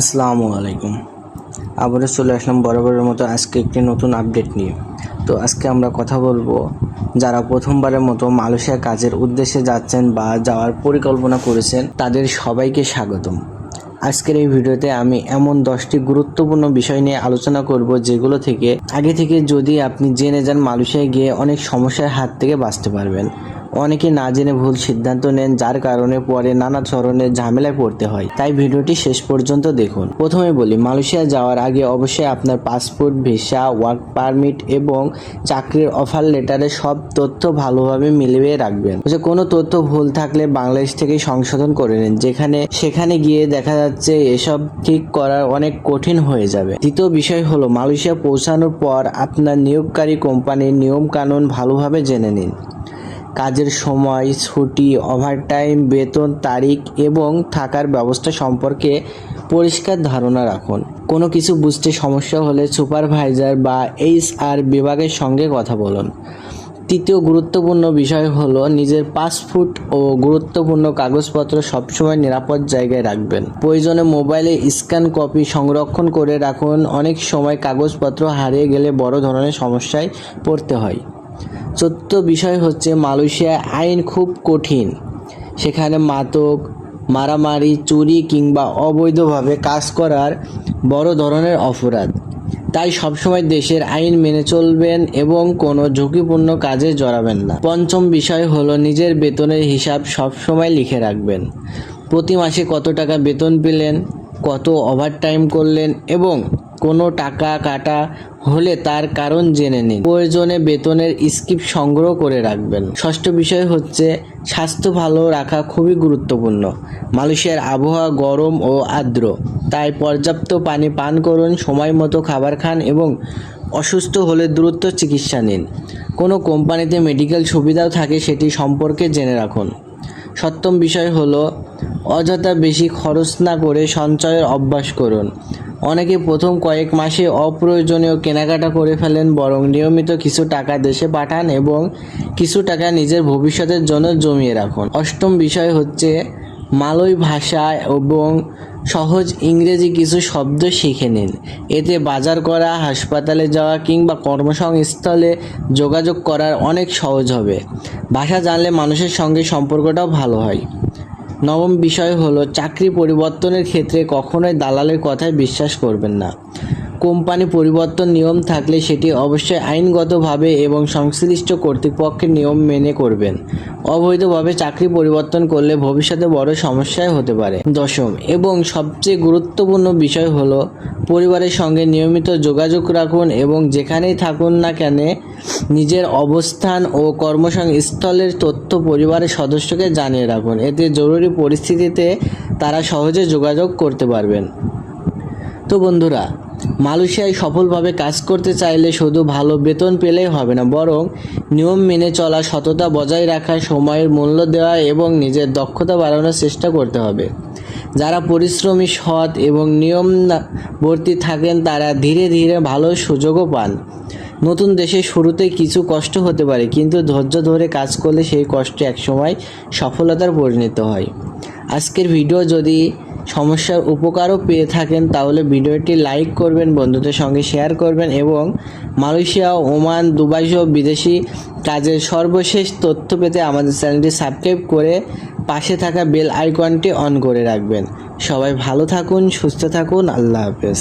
আসসালামু আলাইকুম। আবারও চলে আসলাম বরাবরের মতো আজকে একটি নতুন আপডেট নিয়ে। তো আজকে আমরা কথা বলবো যারা প্রথমবারের মতো মালয়েশিয়া কাজের উদ্দেশ্যে যাচ্ছেন বা যাওয়ার পরিকল্পনা করেছেন তাদের সবাইকে স্বাগতম। আজকের এই ভিডিওতে আমি এমন 10টি গুরুত্বপূর্ণ বিষয় নিয়ে আলোচনা করব যেগুলো থেকে আগে থেকে যদি আপনি জেনে যান মালয়েশিয়ায় গিয়ে অনেক সমস্যার হাত থেকে বাঁচতে পারবেন। অনেকে না জেনে ভুল সিদ্ধান্ত নেন, যার কারণে পরে নানা ধরনের ঝামেলায় পড়তে হয়। তাই ভিডিওটি শেষ পর্যন্ত দেখুন। প্রথমে বলি, মালয়েশিয়া যাওয়ার আগে অবশ্যই আপনার পাসপোর্ট, ভিসা, ওয়ার্ক পারমিট এবং চাকরির অফার লেটারে সব তথ্য ভালোভাবে মিলিয়ে রাখবেন। কোনো তথ্য ভুল থাকলে বাংলাদেশ থেকেই সংশোধন করে নিন, সেখানে গিয়ে দেখা যাচ্ছে এসব ঠিক করা অনেক কঠিন হয়ে যাবে। দ্বিতীয় বিষয় হলো, মালয়েশিয়া পৌঁছানোর পর আপনার নিয়োগকারী কোম্পানির নিয়ম কানুন ভালোভাবে জেনে নিন। কাজের সময়, ছুটি, ওভারটাইম, বেতন, তারিখ এবং থাকার ব্যবস্থা সম্পর্কে পরিষ্কার ধারণা রাখুন। কোনো কিছু বুঝতে সমস্যা হলে সুপারভাইজার বা HR বিভাগের সঙ্গে কথা বলুন। তৃতীয় গুরুত্বপূর্ণ বিষয় হলো, নিজের পাসপোর্ট ও গুরুত্বপূর্ণ কাগজপত্র সবসময় নিরাপদ জায়গায় রাখবেন। প্রয়োজনে মোবাইলে স্ক্যান কপি সংরক্ষণ করে রাখুন। অনেক সময় কাগজপত্র হারিয়ে গেলে বড় ধরনের সমস্যায় পড়তে হয়। চতুর্থ বিষয় হচ্ছে, মালয়েশিয়ায় আইন খুব কঠিন। সেখানে মাদক, মারামারি, চুরি কিংবা অবৈধভাবে কাজ করার বড় ধরনের অপরাধ। তাই সবসময় দেশের আইন মেনে চলবেন এবং কোনো ঝুঁকিপূর্ণ কাজে জড়াবেন না। পঞ্চম বিষয় হলো, নিজের বেতনের হিসাব সবসময় লিখে রাখবেন। প্রতি মাসে কত টাকা বেতন পেলেন, কত ওভারটাইম করলেন এবং কোনো টাকা কাটা হলে তার কারণ জেনে নিন। প্রয়োজনে বেতনের স্লিপ সংগ্রহ করে রাখবেন। ষষ্ঠ বিষয় হচ্ছে, স্বাস্থ্য ভালো রাখা খুবই গুরুত্বপূর্ণ। মালয়েশিয়ার আবহাওয়া গরম ও আর্দ্র, তাই পর্যাপ্ত পানি পান করুন, সময় মতো খাবার খান এবং অসুস্থ হলে দ্রুত চিকিৎসা নিন। কোনো কোম্পানিতে মেডিকেল সুবিধাও থাকে, সেটি সম্পর্কে জেনে রাখুন। সপ্তম বিষয় হলো, অযথা বেশি খরচ না করে সঞ্চয়ের অভ্যাস করুন। অনেকে প্রথম কয়েক মাসে অপ্রয়োজনীয় কেনাকাটা করে ফেলেন, বরং নিয়মিত কিছু টাকা দেশে পাঠান এবং কিছু টাকা নিজের ভবিষ্যতের জন্য জমিয়ে রাখুন। অষ্টম বিষয় হচ্ছে, মালয় ভাষা এবং সহজ ইংরেজি কিছু শব্দ শিখে নিন। এতে বাজার করা, হাসপাতালে যাওয়া কিংবা কর্মসংস্থলে যোগাযোগ করার অনেক সহজ হবে। ভাষা জানলে মানুষের সঙ্গে সম্পর্কটাও ভালো হয়। নবম বিষয় হলো, চাকরি পরিবর্তনের ক্ষেত্রে কখনোই দালালের কথায় বিশ্বাস করবেন না। কোম্পানি পরিবর্তন নিয়ম থাকলে সেটি অবশ্যই আইনগতভাবে এবং সংশ্লিষ্ট কর্তৃপক্ষের নিয়ম মেনে করবেন। অবৈধভাবে চাকরি পরিবর্তন করলে ভবিষ্যতে বড় সমস্যায় হতে পারে। দশম এবং সবচেয়ে গুরুত্বপূর্ণ বিষয় হলো, পরিবারের সঙ্গে নিয়মিত যোগাযোগ রাখুন এবং যেখানেই থাকুন না কেন নিজের অবস্থান ও কর্মসংস্থলের তথ্য পরিবারের সদস্যকে জানিয়ে রাখুন। এতে জরুরি পরিস্থিতিতে তারা সহজে যোগাযোগ করতে পারবেন। তো বন্ধুরা, মালয়েশিয়ায় সফলভাবে কাজ করতে চাইলে শুধু ভালো বেতন পেলেই হবে না, বরং নিয়ম মেনে চলা, সততা বজায় রাখা, সময়ের মূল্য দেওয়া এবং নিজের দক্ষতা বাড়ানোর চেষ্টা করতে হবে। যারা পরিশ্রমী, সৎ এবং নিয়মবর্তী থাকেন তারা ধীরে ধীরে ভালো সুযোগও পান। নতুন দেশে শুরুতে কিছু কষ্ট হতে পারে, কিন্তু ধৈর্য ধরে কাজ করলে সেই কষ্ট একসময় সফলতার পরিণত হয়। আজকের ভিডিও যদি সমস্যার উপকারও পেয়ে থাকেন তাহলে ভিডিওটি লাইক করবেন, বন্ধুদের সঙ্গে শেয়ার করবেন এবং মালয়েশিয়া, ওমান, দুবাই সহ বিদেশি কাজের সর্বশেষ তথ্য পেতে আমাদের চ্যানেলটি সাবস্ক্রাইব করে পাশে থাকা বেল আইকনটি অন করে রাখবেন। সবাই ভালো থাকুন, সুস্থ থাকুন। আল্লাহ হাফেজ।